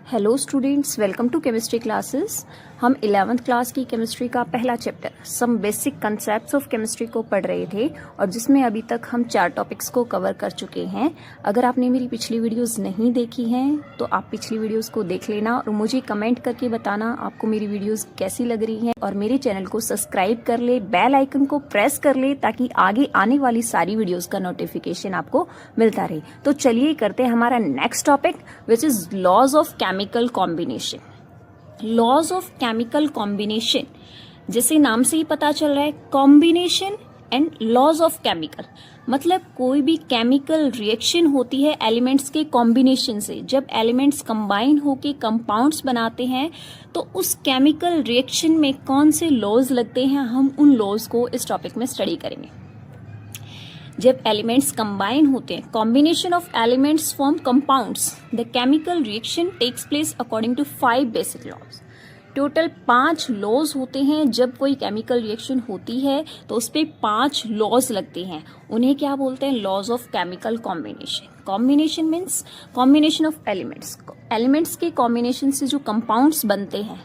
Hello students, welcome to chemistry classes. हम 11th class की chemistry का पहला chapter some basic concepts of chemistry को पढ़ रहे थे और जिसमें अभी तक हम 4 टॉपिक्स को कवर कर चुके हैं। अगर आपने मेरी पिछली वीडियोस नहीं देखी हैं तो आप पिछली वीडियोस को देख लेना और मुझे कमेंट करके बताना आपको मेरी वीडियोस कैसी लग रही हैं। और मेरे चैनल को सब्सक्राइब कर ले, बेल आइकन को प्रेस कर ले ताकि आगे आने वाली सारी वीडियोस का नोटिफिकेशन आपको मिलता रहे। तो चलिए करते हैं हमारा next topic which is laws of chemical combination. Laws of chemical combination, जैसे नाम से ही पता चल रहा है, combination and laws of chemical, मतलब कोई भी केमिकल रिएक्शन होती है एलिमेंट्स के कॉम्बिनेशन से। जब एलिमेंट्स कंबाइन होके कंपाउंड्स बनाते हैं तो उस केमिकल रिएक्शन में कौन से लॉज लगते हैं, हम उन लॉज को इस टॉपिक में स्टडी करेंगे। जब एलिमेंट्स कंबाइन होते हैं, combination of elements form compounds, the chemical reaction takes place according to 5 basic laws. Total 5 laws होते हैं। जब कोई केमिकल रिएक्शन होती है तो उस पे 5 लॉज लगते हैं। उन्हें क्या बोलते हैं? Laws of chemical combination. Combination means combination of elements. Elements के कॉम्बिनेशन से जो कंपाउंड्स बनते हैं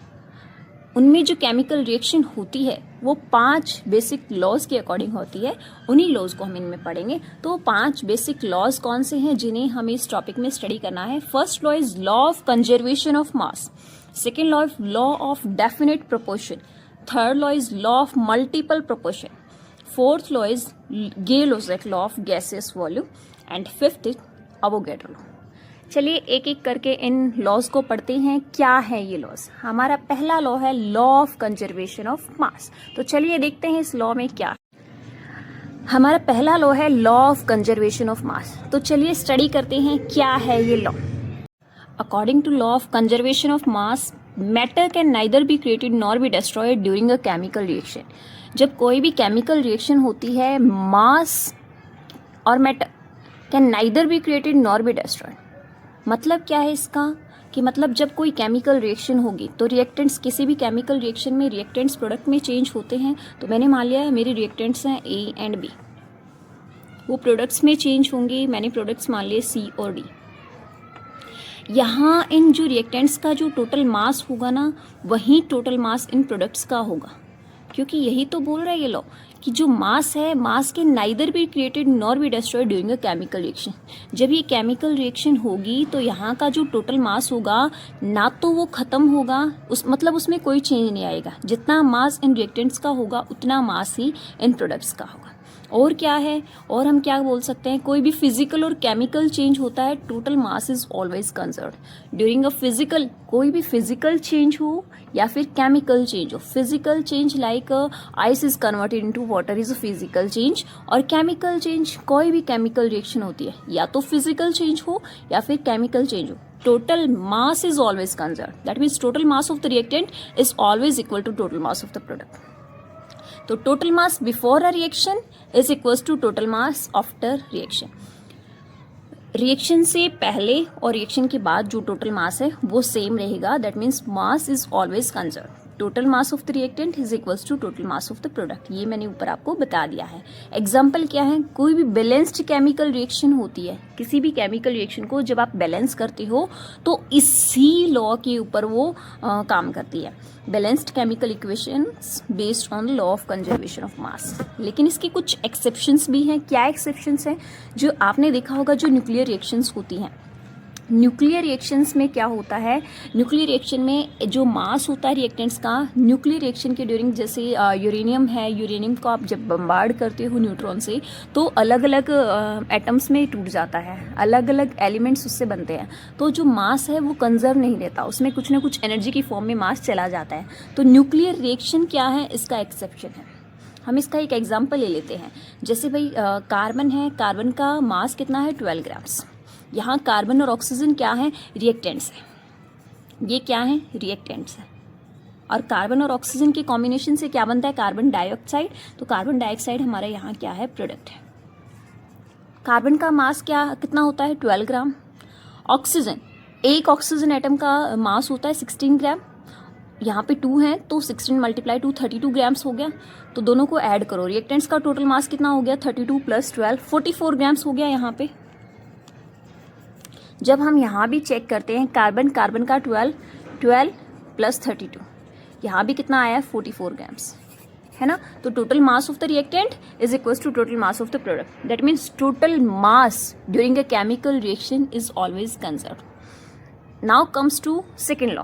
उनमें जो केमिकल रिएक्शन होती है वो 5 बेसिक लॉज के अकॉर्डिंग होती है। उन्हीं लॉज को हम इनमें पढ़ेंगे। तो 5 बेसिक लॉज कौन से हैं जिन्हें हमें इस टॉपिक में स्टडी करना है? First law is law of conservation of mass. Second law is law of definite proportion. Third law is law of multiple proportion. Fourth law is Gay Lussac law of gaseous volume and fifth is Avogadro law. चलिए एक एक करके in laws को पढ़ते हैं। क्या है ये लॉज? हमारा पहला लॉ है law of conservation of mass. तो चलिए देखते हैं इस लॉ में क्या है। हमारा पहला लॉ है law of conservation of mass. तो चलिए स्टडी करते हैं क्या है ये law. According to law of conservation of mass, matter can neither be created nor be destroyed during a chemical reaction. जब कोई भी केमिकल रिएक्शन होती है, मास और matter can neither be created nor be destroyed. मतलब क्या है इसका? कि मतलब जब कोई केमिकल रिएक्शन होगी तो रिएक्टेंट्स, किसी भी केमिकल रिएक्शन में रिएक्टेंट्स प्रोडक्ट में चेंज होते हैं। तो मैंने मान लिया है मेरे रिएक्टेंट्स हैं ए एंड बी, वो प्रोडक्ट्स में चेंज होंगे। मैंने प्रोडक्ट्स मान लिए सी और डी। यहाँ इन जो रिएक्टेंट्स का जो टोटल मास होगा ना, वही टोटल मास इन प्रोडक्ट्स का होगा, क्योंकि यही तो बोल रहा है ये लॉ कि जो मास है, मास के neither be created nor be destroyed during a chemical reaction. जब ये केमिकल रिएक्शन होगी तो यहाँ का जो टोटल मास होगा ना तो वो खत्म होगा, मतलब उसमें कोई चेंज नहीं आएगा। जितना मास इन रिएक्टेंट्स का होगा उतना मास ही इन प्रोडक्ट्स का होगा। और क्या है, और हम क्या बोल सकते हैं? कोई भी फिजिकल और केमिकल चेंज होता है, total mass is always conserved during a physical. कोई भी फिजिकल चेंज हो या फिर केमिकल चेंज हो। Physical change like ice is converted into water is a physical change, और केमिकल चेंज, कोई भी केमिकल रिएक्शन होती है या तो फिजिकल चेंज हो या फिर केमिकल चेंज हो, total mass is always conserved. That means total mass of the reactant is always equal to total mass of the product. तो total mass before a reaction is equals to total mass after reaction. Reaction से पहले और reaction के बाद जो total mass है वो same रहेगा। That means mass is always conserve. Total mass of the reactant is equals to total mass of the product. ये मैंने ऊपर आपको बता दिया है। एग्जाम्पल क्या है? कोई भी बैलेंस्ड केमिकल रिएक्शन होती है, किसी भी केमिकल रिएक्शन को जब आप बैलेंस करते हो तो इसी लॉ के ऊपर वो काम करती है। Balanced chemical equations based on law of conservation of मास। लेकिन इसकी कुछ एक्सेप्शंस भी हैं। क्या एक्सेप्शंस हैं? जो आपने देखा होगा, जो न्यूक्लियर रिएक्शंस होती हैं, न्यूक्लियर रिएक्शंस में क्या होता है? न्यूक्लियर रिएक्शन में जो मास होता है रिएक्टेंट्स का, न्यूक्लियर रिएक्शन के ड्यूरिंग, जैसे यूरेनियम है, यूरेनियम को आप जब बम्बार्ड करते हो न्यूट्रॉन से तो अलग अलग एटम्स में टूट जाता है, अलग अलग एलिमेंट्स उससे बनते हैं। तो जो मास है वो कंजर्व नहीं रहता, उसमें कुछ ना कुछ एनर्जी की फॉर्म में मास चला जाता है। तो न्यूक्लियर रिएक्शन क्या है? इसका एक्सेप्शन है। हम इसका एक एग्जाम्पल ले लेते हैं। जैसे भाई कार्बन है, कार्बन का मास कितना है? 12 ग्राम्स। यहाँ कार्बन और ऑक्सीजन क्या है? रिएक्टेंट्स है। ये क्या है? रिएक्टेंट्स है। और कार्बन और ऑक्सीजन के कॉम्बिनेशन से क्या बनता है? Carbon dioxide. तो कार्बन डाइऑक्साइड हमारा यहाँ क्या है? प्रोडक्ट है। कार्बन का मास कितना होता है? 12 ग्राम। ऑक्सीजन, एक ऑक्सीजन एटम का मास होता है 16 ग्राम। यहाँ पे 2 है तो 16 मल्टीप्लाई 2 32 ग्राम्स हो गया। तो दोनों को ऐड करो, रिएक्टेंट्स का टोटल मास कितना हो गया? 32 + 12 44 ग्राम्स हो गया यहाँ पे। जब हम यहाँ भी चेक करते हैं कार्बन का 12 प्लस 32, यहाँ भी कितना आया है 44 ग्राम्स, है ना। तो total mass of the reactant is equal to total mass of the product, that means total mass during a chemical reaction is always conserve. Now comes to second law.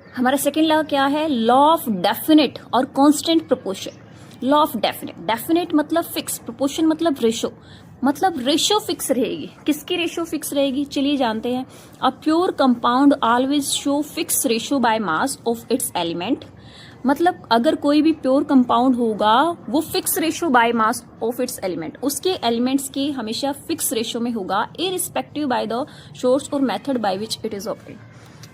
हमारा second law क्या है, law of definite और constant proportion. Law of definite मतलब fix, proportion मतलब ratio, मतलब ratio fix रहेगी। किसकी ratio fix रहेगी, चलिए जानते हैं। A pure compound always show fix ratio by mass of its element, मतलब अगर कोई भी प्योर कंपाउंड होगा वो fix ratio by mass of its element, उसके एलिमेंट्स के हमेशा फिक्स रेशो में होगा, इररिस्पेक्टिव बाय द सोर्स और method by which it is obtained.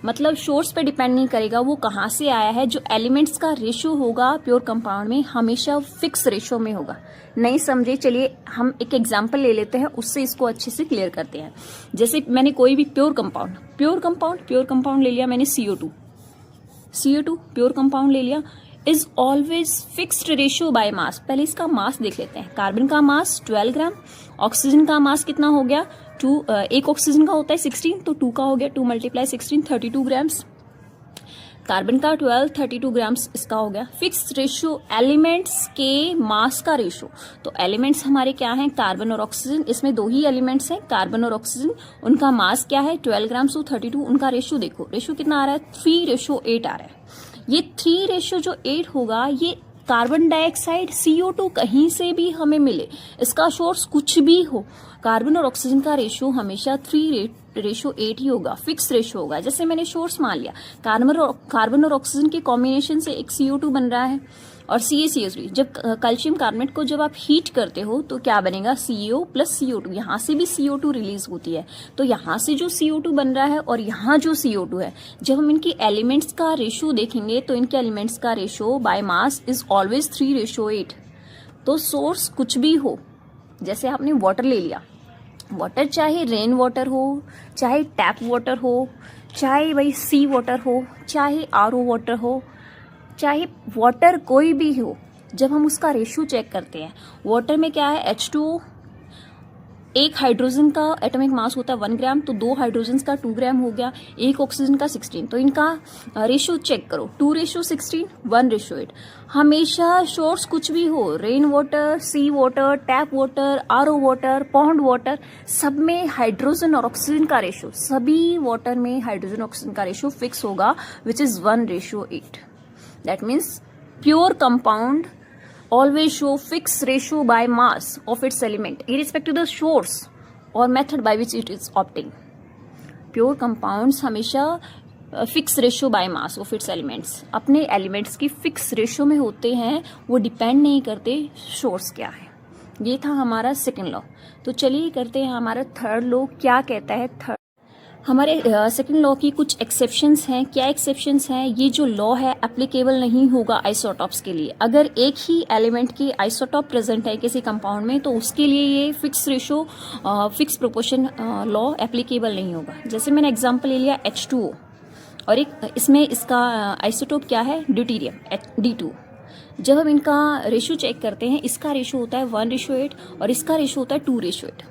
मतलब सोर्स पे डिपेंड नहीं करेगा वो कहाँ से आया है, जो एलिमेंट्स का रेशो होगा प्योर कंपाउंड में हमेशा फिक्स रेशो में होगा। नहीं समझे, चलिए हम एक एग्जांपल ले लेते हैं, उससे इसको अच्छे से क्लियर करते हैं। जैसे मैंने कोई भी प्योर कंपाउंड ले लिया मैंने, CO2 प्योर कंपाउंड ले लिया, is always fixed ratio by mass. पहले इसका मास देख लेते हैं। कार्बन का मास 12 ग्राम, ऑक्सीजन का मास कितना हो गया 2, एक ऑक्सीजन का होता है 16, तो 2 का हो गया 2 × 16 32 ग्राम्स। कार्बन का 12 32 ग्राम्स इसका हो गया। फिक्स रेशियो एलिमेंट्स के मास का रेशियो, तो एलिमेंट्स हमारे क्या हैं, कार्बन और ऑक्सीजन, इसमें 2 ही एलिमेंट्स हैं कार्बन और ऑक्सीजन, उनका मास क्या है 12 ग्राम्स टू 32, उनका रेशियो देखो, रेशियो कितना आ रहा है 3:8 आ रहा है। ये 3:8 होगा, ये कार्बन डाइऑक्साइड CO2 कहीं से भी हमें मिले, इसका सोर्स कुछ भी हो, कार्बन और ऑक्सीजन का रेशियो हमेशा 3:8 ही होगा, फिक्स रेशियो होगा। जैसे मैंने सोर्स मान लिया, कार्बन और ऑक्सीजन के कॉम्बिनेशन से एक CO2 बन रहा है और CaCO3। जब कैल्शियम कार्बोनेट को जब आप हीट करते हो तो क्या बनेगा, CO प्लस CO2, यहाँ से भी CO2 रिलीज होती है, तो यहाँ से जो CO2 बन रहा है और यहाँ जो CO2 है, जब हम इनकी एलिमेंट्स का रेशियो देखेंगे तो इनके एलिमेंट्स का ratio by mass is always 3:8। तो सोर्स कुछ भी हो, जैसे आपने वाटर ले लिया, वाटर चाहे रेन वाटर हो, चाहे टैप वाटर हो, चाहे भाई सी वाटर हो, चाहे RO वाटर हो, चाहे वाटर कोई भी हो, जब हम उसका रेशियो चेक करते हैं, वाटर में क्या है H2O, एक हाइड्रोजन का एटॉमिक मास होता है 1 ग्राम, तो 2 हाइड्रोजन का 2 ग्राम हो गया, एक ऑक्सीजन का 16, तो इनका रेशियो चेक करो 2:16 1:8। हमेशा सोर्स कुछ भी हो, rain water, sea water, tap water, RO water, pond water, सब में हाइड्रोजन और ऑक्सीजन का रेशियो, सभी वाटर में हाइड्रोजन ऑक्सीजन का रेशियो फिक्स होगा which is 1:8। That means pure compound always show fixed ratio by mass of its element irrespective of the source or method by which it is obtained. Pure compounds हमेशा fix ratio by mass of its elements, अपने elements की fix ratio में होते हैं, वो depend नहीं करते source क्या है। ये था हमारा सेकेंड लॉ। तो चलिए करते हैं हमारा थर्ड लॉ क्या कहता है। हमारे सेकंड लॉ की कुछ एक्सेप्शंस हैं। क्या एक्सेप्शंस हैं, ये जो लॉ है एप्लीकेबल नहीं होगा आइसोटॉप्स के लिए। अगर एक ही एलिमेंट की आइसोटॉप प्रेजेंट है किसी कंपाउंड में तो उसके लिए ये fix ratio fix proportion law applicable नहीं होगा। जैसे मैंने एग्जांपल ले लिया H2O और एक इसमें इसका आइसोटॉप क्या है ड्यूटेरियम D2। जब हम इनका रेशो चेक करते हैं, इसका रेशो होता है 1:8 और इसका रेशो होता है 2:8,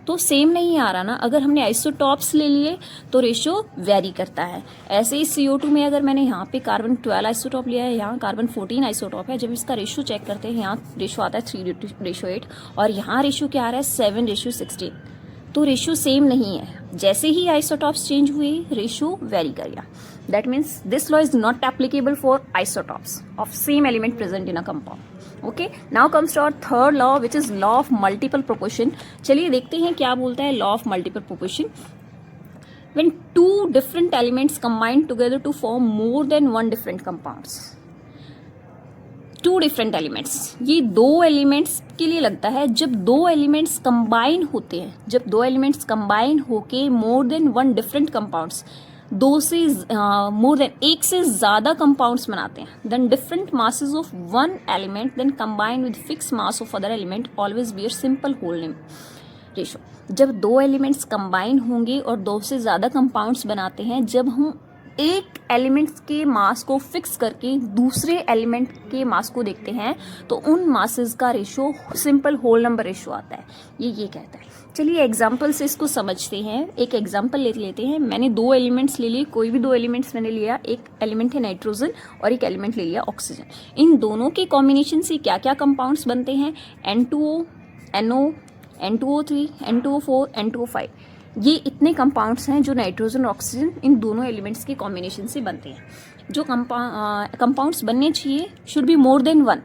तो सेम नहीं आ रहा ना। अगर हमने आइसोटॉप्स ले लिए तो रेशियो वेरी करता है। ऐसे ही CO2 में अगर मैंने यहाँ पे कार्बन 12 आइसोटॉप लिया है, यहाँ कार्बन 14 आइसोटॉप है, जब इसका रेशियो चेक करते हैं यहाँ रेशियो आता है 3:8 और यहाँ रेशियो क्या आ रहा है 7:16, तो रेशियो सेम नहीं है। जैसे ही आइसोटॉप्स चेंज हुए रेशियो वेरी कर गया। That means this law is not applicable for isotopes of same element present in a compound. Okay, now comes to our third law which is law of multiple proportion. चलिए देखते हैं क्या बोलता है law of multiple proportion. When 2 different elements combine together to form more than 1 different compounds. 2 different elements, ये 2 elements के लिए लगता है। जब 2 एलिमेंट्स कंबाइन होते हैं, जब 2 एलिमेंट्स कंबाइन होके मोर देन 1 डिफरेंट कंपाउंड्स, 2 से मोर देन एक से ज्यादा कंपाउंड्स बनाते हैं, then different masses of 1 element then combine with fix mass of other element always bear simple whole नेम रेशो। जब 2 एलिमेंट्स कंबाइन होंगे और 2 से ज्यादा कंपाउंड्स बनाते हैं, जब हम एक एलिमेंट्स के मास को फिक्स करके दूसरे एलिमेंट के मास को देखते हैं तो उन मासेस का ratio simple whole number ratio आता है, ये कहता है। चलिए एग्जाम्पल से इसको समझते हैं। एक एग्जाम्पल ले लेते हैं। मैंने दो एलिमेंट्स ले लिए, कोई भी दो एलिमेंट्स मैंने लिया, एक एलिमेंट है नाइट्रोजन और एक एलिमेंट ले लिया ऑक्सीजन। इन दोनों के कॉम्बिनेशन से क्या क्या कंपाउंड्स बनते हैं, N2O, NO, N2O3, N2O4, N2O5। ये इतने कंपाउंड्स हैं जो नाइट्रोजन और ऑक्सीजन इन दोनों एलिमेंट्स के कॉम्बिनेशन से बनते हैं। जो कंपाउंड्स बनने चाहिए should be more than one,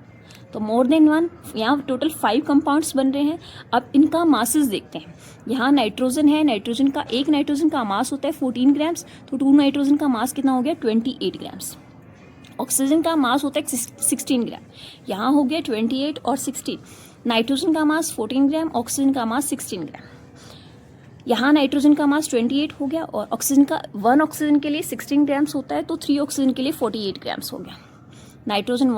तो मोर देन वन, यहाँ टोटल 5 कंपाउंड्स बन रहे हैं। अब इनका मासेस देखते हैं। यहाँ नाइट्रोजन है, एक नाइट्रोजन का मास होता है 14 ग्राम्स, तो 2 नाइट्रोजन का मास कितना हो गया 28 ग्राम्स। ऑक्सीजन का मास होता है 16 ग्राम, यहाँ हो गया 28 और 16। नाइट्रोजन का मास 14 ग्राम, ऑक्सीजन का मास 16 ग्राम। यहाँ नाइट्रोजन का मास 28 हो गया और ऑक्सीजन का 1 ऑक्सीजन के लिए 16 ग्राम्स होता है, तो 3 ऑक्सीजन के लिए 48 ग्राम्स हो गया।1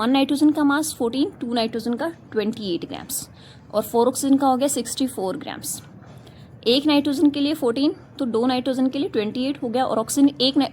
नाइट्रोजन का मास 14, 2 नाइट्रोजन का 28 ग्राम्स और 4 ऑक्सीजन का हो गया 64 ग्राम्स। एक नाइट्रोजन के लिए 14, तो 2 नाइट्रोजन के लिए 28 हो गया और ऑक्सीजन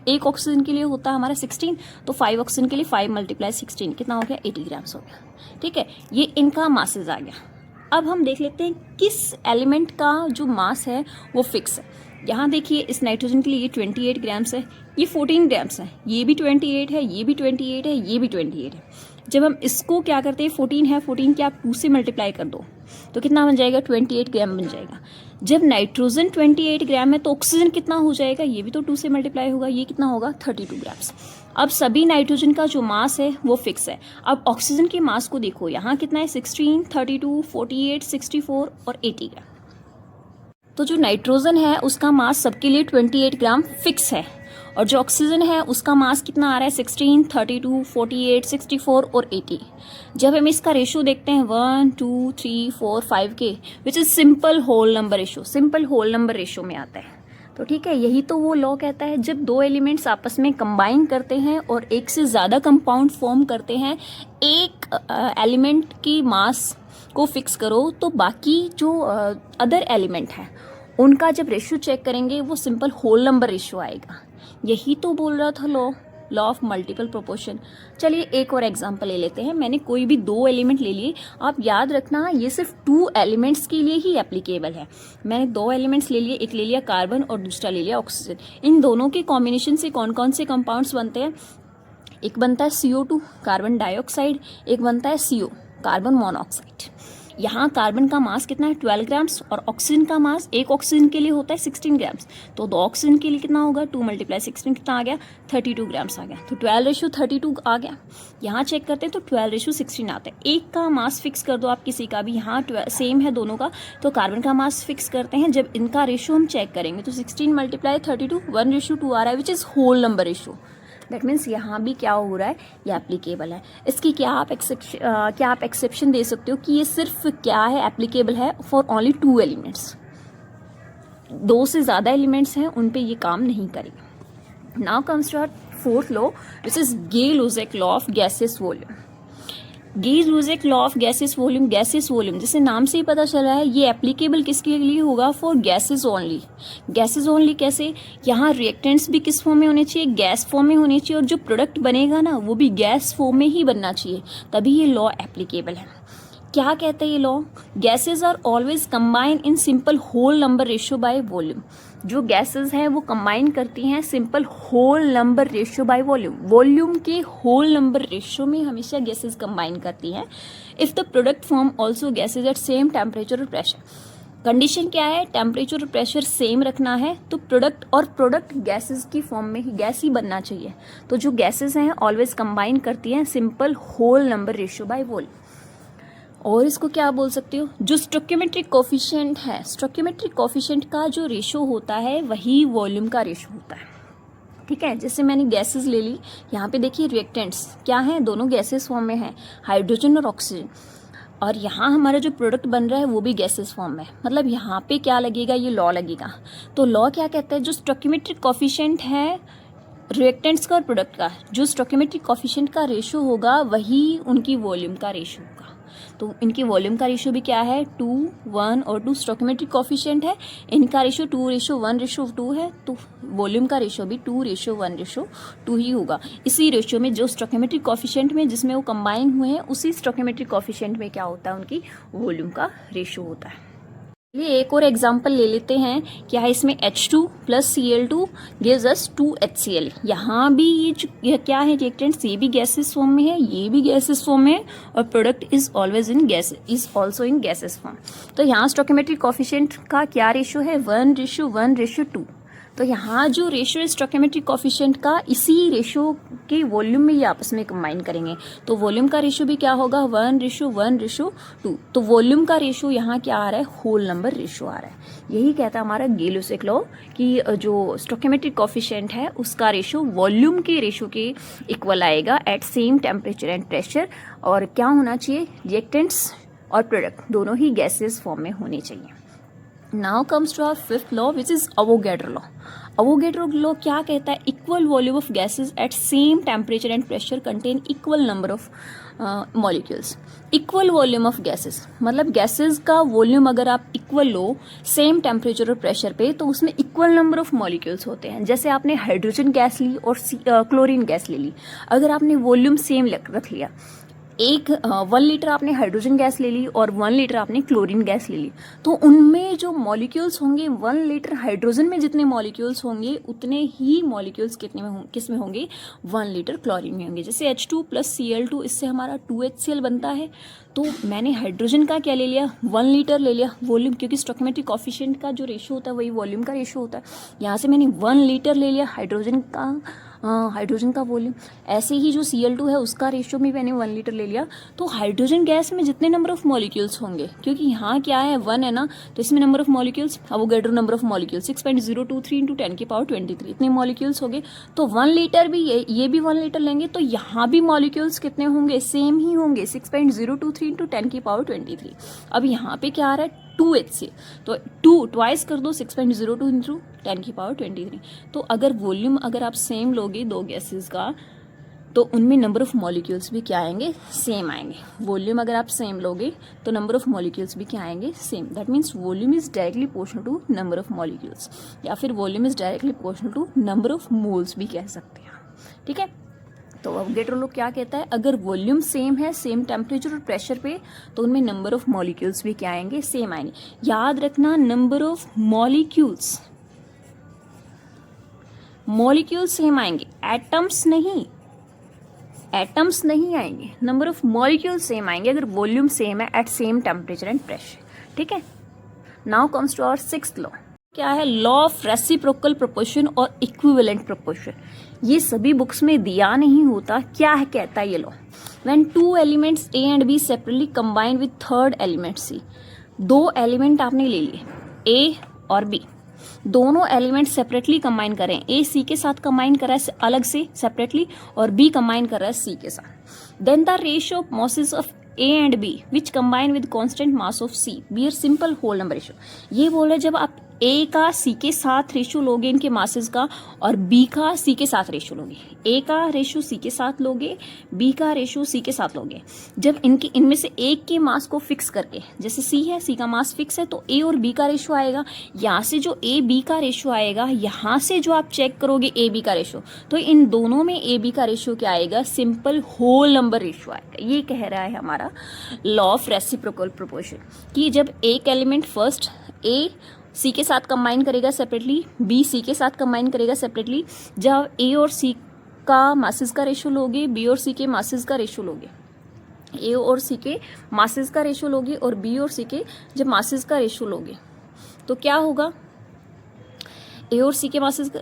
एक ऑक्सीजन के लिए होता है हमारा 16, तो 5 ऑक्सीजन के लिए 5 × 16 कितना हो गया 80 ग्राम्स हो गया। ठीक है, ये इनका मासेस आ गया। अब हम देख लेते हैं किस एलिमेंट का जो मास है वो फिक्स है। यहाँ देखिए इस नाइट्रोजन के लिए ये 28 ग्राम्स है, ये 14 ग्राम्स है, ये भी 28 है, ये भी 28 है, ये भी 28 है। जब हम इसको क्या करते हैं, 14 है, 14 के आप 2 से मल्टीप्लाई कर दो तो कितना बन जाएगा 28 ग्राम बन जाएगा। जब नाइट्रोजन 28 ग्राम है तो ऑक्सीजन कितना हो जाएगा, ये भी तो 2 से मल्टीप्लाई होगा, ये कितना होगा 32 ग्राम्स। अब सभी नाइट्रोजन का जो मास है वो फिक्स है। अब ऑक्सीजन के मास को देखो, यहाँ कितना है 16, 32, 48, 64 और 80 ग्राम। तो जो नाइट्रोजन है उसका मास सबके लिए 28 ग्राम फिक्स है और जो ऑक्सीजन है उसका मास कितना आ रहा है 16, 32, 48, 64 और 80। जब हम इसका रेशो देखते हैं 1, 2, 3, 4, 5 के, which is simple whole number ratio, simple whole number ratio में आता है। तो ठीक है, यही तो वो लॉ कहता है, जब दो एलिमेंट्स आपस में कंबाइन करते हैं और एक से ज़्यादा कंपाउंड फॉर्म करते हैं, एक एलिमेंट की मास को फिक्स करो तो बाकी जो अदर एलिमेंट है उनका जब रेशियो चेक करेंगे वो सिंपल होल नंबर रेशियो आएगा। यही तो बोल रहा था लॉ ऑफ मल्टीपल प्रोपोर्शन। चलिए एक और एग्जांपल ले लेते हैं। मैंने कोई भी 2 एलिमेंट ले लिए, आप याद रखना ये सिर्फ 2 एलिमेंट्स के लिए ही एप्लीकेबल है। मैंने 2 एलिमेंट्स ले लिए, एक ले लिया कार्बन और दूसरा ले लिया ऑक्सीजन। इन दोनों के कॉम्बिनेशन से कौन कौन से कंपाउंड्स बनते हैं, एक बनता है CO2 कार्बन डाइऑक्साइड, एक बनता है CO कार्बन मोनोऑक्साइड। यहाँ कार्बन का मास कितना है 12 ग्राम्स और ऑक्सीजन का मास एक ऑक्सीजन के लिए होता है 16 ग्राम्स, तो 2 ऑक्सीजन के लिए कितना होगा 2 × 16 कितना आ गया 32 ग्राम्स आ गया। तो 12:32 आ गया। यहाँ चेक करते हैं तो 12:16 आता है। एक का मास फिक्स कर दो आप किसी का भी, यहाँ सेम है दोनों का, तो कार्बन का मास फिक्स करते हैं। जब इनका रेशो हम चेक करेंगे तो 16 × 32 1:2 आ रहा है, which is whole number ratio. That means यहाँ भी क्या हो रहा है, ये एप्लीकेबल है। इसकी क्या आप एक्सेप्शन दे सकते हो कि ये सिर्फ क्या है, एप्लीकेबल है फॉर ओनली 2 एलिमेंट्स। 2 से ज़्यादा एलिमेंट्स हैं उन पे ये काम नहीं करेगा। Now comes to our 4th law, which is Gay Lussac law of gases volume. Gay Lussac law of gases volume, gases volume जैसे नाम से ही पता चल रहा है ये एप्लीकेबल किसके लिए होगा, for gases only. Gases only कैसे, यहाँ रिएक्टेंट्स भी किस फॉर्म में होने चाहिए, गैस फॉर्म में होने चाहिए, और जो प्रोडक्ट बनेगा ना वो भी गैस फॉर्म में ही बनना चाहिए, तभी ये लॉ एप्लीकेबल है। क्या कहते हैं ये law, gases are always combine in simple whole number ratio by volume. जो गैसेस हैं वो कंबाइन करती हैं simple whole number ratio by volume. Volume के होल नंबर रेशियो में हमेशा गैसेस कंबाइन करती हैं। If the product form also gases at same temperature और प्रेशर। कंडीशन क्या है, टेम्परेचर और प्रेशर सेम रखना है, तो प्रोडक्ट गैसेस की फॉर्म में ही गैस ही बनना चाहिए। तो जो गैसेस हैं ऑलवेज कंबाइन करती हैं simple whole number ratio by volume. और इसको क्या बोल सकते हो, जो स्टोइकियोमेट्रिक कोफिशिएंट है, स्टोइकियोमेट्रिक कोफिशिएंट का जो रेशो होता है वही वॉल्यूम का रेशो होता है। ठीक है, जैसे मैंने गैसेस ले ली, यहाँ पे देखिए रिएक्टेंट्स क्या हैं, दोनों गैसेस फॉर्म में है, हाइड्रोजन और ऑक्सीजन, और यहाँ हमारा जो प्रोडक्ट बन रहा है वो भी गैसेस फॉर्म में। मतलब यहाँ पे क्या लगेगा, ये लॉ लगेगा। तो लॉ क्या कहता है, जो स्टोइकियोमेट्रिक कोफिशिएंट है रिएक्टेंट्स का और प्रोडक्ट का, जो स्टोइकियोमेट्रिक कोफिशिएंट का रेशो होगा वही उनकी वॉल्यूम का रेशो होगा। तो इनकी वॉल्यूम का रेशियो भी क्या है 2, 1 और 2 स्टोइकियोमेट्रिक कोफिशिएंट है, इनका रेशियो 2:1:2 है, तो वॉल्यूम का रेशियो भी 2:1:2 ही होगा। इसी रेशियो में जो स्टोइकियोमेट्रिक कोफिशिएंट में जिसमें वो कंबाइन हुए हैं उसी स्टोइकियोमेट्रिक कोफिशिएंट में क्या होता है, उनकी वॉल्यूम का रेशियो होता है। ये एक और एग्जांपल ले लेते हैं, क्या है इसमें H2 plus Cl2 gives us 2HCl। यहाँ भी ये क्या है रिएक्टेंट्स, ये भी गैसेस फॉर्म में है, ये भी गैसेस फॉर्म में है और product is always in gas, is also in gases form. तो यहाँ स्टोइकियोमेट्रिक कोफिशिएंट का क्या रेशियो है 1:1:2। तो यहाँ जो रेशियो है स्टोइकियोमेट्रिक कोफिशिएंट का, इसी रेशियो के वॉल्यूम में ये आपस में कंबाइन करेंगे, तो वॉल्यूम का रेशियो भी क्या होगा 1:1:2। तो वॉल्यूम का रेशियो यहाँ क्या आ रहा है, होल नंबर रेशियो आ रहा है। यही कहता है हमारा गेलुसिक लॉ कि जो स्टोइकियोमेट्रिक कोफिशिएंट है उसका रेशियो वॉल्यूम के रेशियो के इक्वल आएगा at same temperature and pressure, और क्या होना चाहिए, रिएक्टेंट्स और प्रोडक्ट दोनों ही गैसेस फॉर्म में होने चाहिए। Now comes to our fifth law, which is Avogadro law. Avogadro law क्या कहता है, equal volume of gases at same temperature and pressure contain equal number of molecules. Equal volume of gases मतलब gases का volume अगर आप equal लो same temperature और pressure पे, तो उसमें इक्वल नंबर ऑफ मॉलिक्यूल्स होते हैं। जैसे आपने हाइड्रोजन गैस ली और क्लोरीन गैस ले ली, अगर आपने वॉल्यूम सेम रख लिया, 1 लीटर आपने हाइड्रोजन गैस ले ली और 1 लीटर आपने क्लोरीन गैस ले ली, तो उनमें जो मॉलिक्यूल्स होंगे 1 लीटर हाइड्रोजन में जितने मॉलिक्यूल्स होंगे उतने ही मॉलिक्यूल्स किस में होंगे 1 लीटर क्लोरीन में होंगे। जैसे H2 प्लस Cl2, इससे हमारा 2HCl बनता है। तो मैंने हाइड्रोजन का क्या ले लिया 1 लीटर ले लिया वॉल्यूम, क्योंकि स्टोइकियोमेट्रिक कोफिशिएंट का जो रेशियो होता है वही वॉल्यूम का रेशियो होता है। यहाँ से मैंने 1 लीटर ले लिया हाइड्रोजन का वॉल्यूम। ऐसे ही जो Cl2 है उसका रेशियो भी मैंने 1 लीटर ले लिया। तो हाइड्रोजन गैस में जितने नंबर ऑफ मॉलिक्यूल्स होंगे, क्योंकि यहाँ क्या है 1 है ना, तो इसमें number of molecules, Avogadro number of molecules 6.023 × 10⁻23 इतने मॉलिक्यूल्स हो गए। तो 1 लीटर भी ये भी 1 लीटर लेंगे, तो यहाँ भी मॉलिक्यूल्स कितने होंगे, सेम ही होंगे 6.023 × 10⁻23। अब यहाँ पे क्या आ रहा है 2HCl, तो 2 ट्वाइस कर दो 6.02 × 10⁻23। तो अगर वॉल्यूम अगर आप सेम लोगे दो गैसेस का, तो उनमें नंबर ऑफ मॉलिक्यूल्स भी क्या आएंगे, सेम आएंगे। वॉल्यूम अगर आप सेम लोगे तो नंबर ऑफ मॉलिक्यूल्स भी क्या आएंगे, same. That means volume is directly proportional to number of molecules, या फिर volume is directly proportional to number of moles भी कह सकते हैं। ठीक है, तो अवोगाड्रो लॉ क्या कहता है, अगर वॉल्यूम सेम है सेम टेम्परेचर और प्रेशर पे, तो उनमें नंबर ऑफ मॉलिक्यूल्स भी क्या आएंगे, सेम आएंगे। याद रखना नंबर ऑफ मॉलिक्यूल्स सेम आएंगे, एटम्स नहीं आएंगे, नंबर ऑफ मॉलिक्यूल्स सेम आएंगे अगर वॉल्यूम सेम है at same temperature and pressure. ठीक है, now comes to our sixth law. क्या है, लॉ ऑफ रेसिप्रोकल प्रोपोर्शन और इक्विवेलेंट प्रोपोर्शन। ये सभी बुक्स में दिया नहीं होता, क्या है कहता है ये law, when 2 elements A and B separately combine with third element C। 2 element आपने ले लिए A और B, दोनों एलिमेंट सेपरेटली कंबाइन करें, A C के साथ कंबाइन कर रहा है अलग से सेपरेटली और B कंबाइन कर रहा है C के साथ। Then the ratio of masses of A and B which combine with constant mass of C bear simple whole number ratio। ये बोल रहे जब आप A का C के साथ रेशियो लोगे इनके मासेस का, और B का C के साथ रेशियो लोगे, A का रेशियो C के साथ लोगे, B का रेशियो C के साथ लोगे, जब इनमें से एक के मास को फिक्स करके, जैसे C है, C का मास फिक्स है, तो A और B का रेशियो आएगा। यहाँ से जो A B का रेशियो आएगा, यहाँ से जो आप चेक करोगे A B का रेशियो, तो इन दोनों में A B का रेशियो क्या आएगा, सिंपल होल नंबर रेशियो आएगा। ये कह रहा है हमारा लॉ ऑफ रेसिप्रोकल प्रोपोर्शन, कि जब एक एलिमेंट फर्स्ट A C के साथ कंबाइन करेगा सेपरेटली, B C के साथ कंबाइन करेगा सेपरेटली, जब A और C का मासेस का रेशियो लोगे, B और C के मासेस का रेशियो लोगे, A और C के मासेस का रेशियो लोगे और B और C के जब मासेस का रेशियो लोगे, तो क्या होगा, A और C के मासेस का,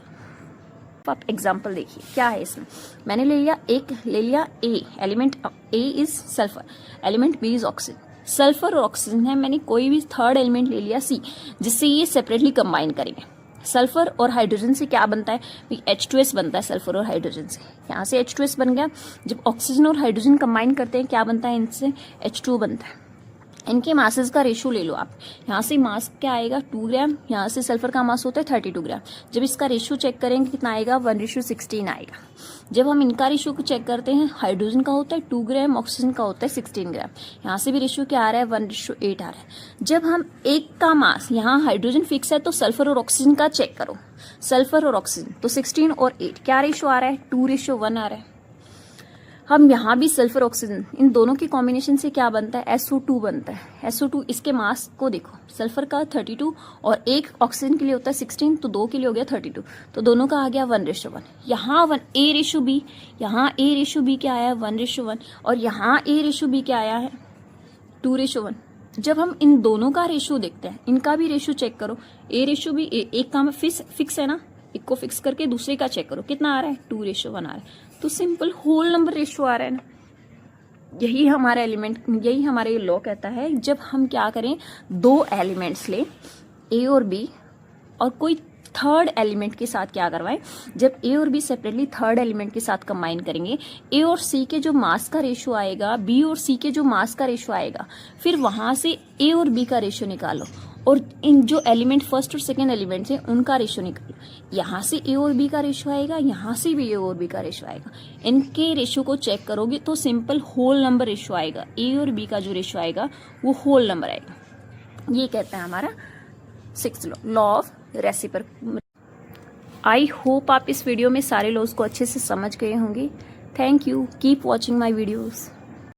आप एग्जाम्पल देखिए क्या है इसमें। मैंने ले लिया A, element A is sulphur, element B is oxygen. Sulphur और ऑक्सीजन है, मैंने कोई भी थर्ड एलिमेंट ले लिया C, जिससे ये सेपरेटली कंबाइन करेंगे। सल्फर और हाइड्रोजन से क्या बनता है, H2S बनता है सल्फर और हाइड्रोजन से, यहाँ से H2S बन गया। जब ऑक्सीजन और हाइड्रोजन कंबाइन करते हैं क्या बनता है, इनसे H2 बनता है। इनके मासेस का रेशियो ले लो आप। यहाँ से मास क्या आएगा 2 ग्राम, यहाँ से सल्फर का मास होता है 32 ग्राम। जब इसका रेशियो चेक करेंगे कितना आएगा 1:16 आएगा। जब हम इनका रेशियो को चेक करते हैं, हाइड्रोजन का होता है 2 ग्राम, ऑक्सीजन का होता है 16 ग्राम। यहाँ से भी रेशियो क्या आ रहा है 1:8 आ रहा है। जब हम एक का मास, यहाँ हाइड्रोजन फिक्स है तो सल्फर और ऑक्सीजन का चेक करो, सल्फर और ऑक्सीजन तो 16 और 8 क्या रेशियो आ रहा है 2:1 आ रहा है। हम यहाँ भी सल्फर ऑक्सीजन, इन दोनों के कॉम्बिनेशन से क्या बनता है SO2 बनता है। SO2 इसके मास को देखो, सल्फर का 32 और एक ऑक्सीजन के लिए होता है 16, तो 2 के लिए हो गया 32, तो दोनों का आ गया 1:1। यहाँ A:B, यहाँ A:B क्या आया 1:1 और यहाँ A:B क्या आया है 2:1। जब हम इन दोनों का रेशियो देखते हैं, इनका भी रेशियो चेक करो, A:B एक का फिक्स है ना, एक को फिक्स करके दूसरे का चेक करो कितना आ रहा है 2:1 आ रहा है। तो सिंपल होल नंबर रेशियो आ रहा है ना। यही हमारा एलिमेंट, यही हमारा ये लॉ कहता है, जब हम क्या करें 2 एलिमेंट्स ले A और B और कोई थर्ड एलिमेंट के साथ क्या करवाएं, जब A और B सेपरेटली थर्ड एलिमेंट के साथ कंबाइन करेंगे, A और C के जो मास का रेशियो आएगा, B और C के जो मास का रेशियो आएगा, फिर वहां से A और B का रेशियो निकालो और इन जो एलिमेंट फर्स्ट और सेकेंड एलिमेंट है उनका रेशियो निकालो। यहाँ से A और B का रेशियो आएगा, यहाँ से भी A और B का रेशियो आएगा। इनके रेशियो को चेक करोगे तो सिंपल होल नंबर रेशियो आएगा। A और B का जो रेशियो आएगा वो होल नंबर आएगा। ये कहता है हमारा 6th law of reciprocity. I hope आप इस वीडियो में सारे लॉज को अच्छे से समझ गए होंगे। Thank you, keep watching my videos.